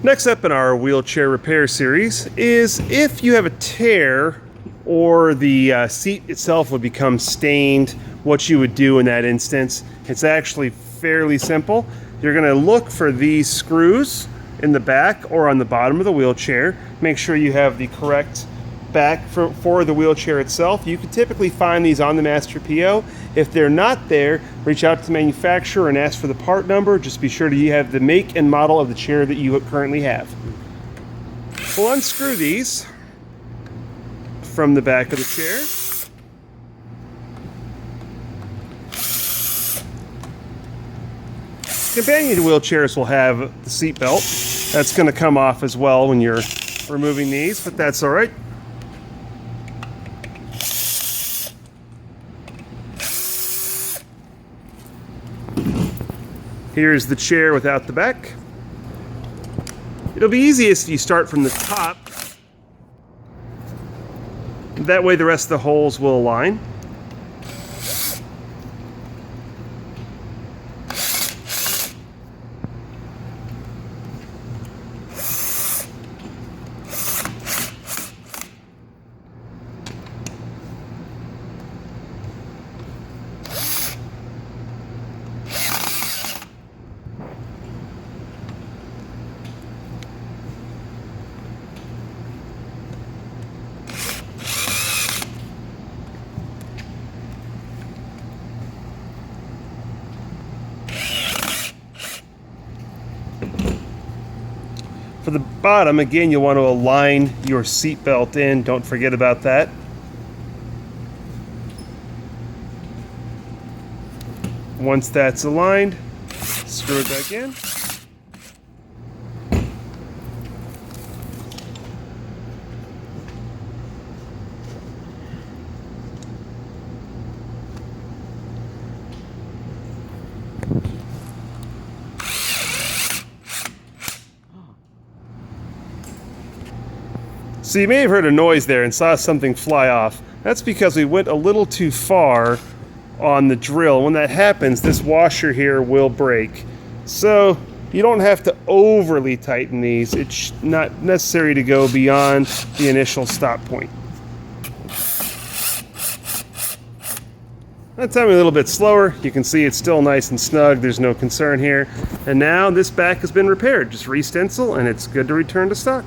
Next up in our wheelchair repair series is if you have a tear or the seat itself would become stained, what you would do in that instance. It's actually fairly simple. You're going to look for these screws in the back or on the bottom of the wheelchair. Make sure you have the correct back for the wheelchair itself. You can typically find these on the Master PO. If they're not there, reach out to the manufacturer and ask for the part number. Just be sure to have the make and model of the chair that you currently have. We'll unscrew these from the back of the chair. Companion wheelchairs will have the seat belt. That's going to come off as well when you're removing these, but that's all right. Here's the chair without the back. It'll be easiest if you start from the top. That way the rest of the holes will align. For the bottom, again, you'll want to align your seat belt in. Don't forget about that. Once that's aligned, screw it back in. So you may have heard a noise there and saw something fly off. That's because we went a little too far on the drill. When that happens, this washer here will break. So you don't have to overly tighten these. It's not necessary to go beyond the initial stop point. That time a little bit slower. You can see it's still nice and snug. There's no concern here. And now this back has been repaired. Just re-stencil and it's good to return to stock.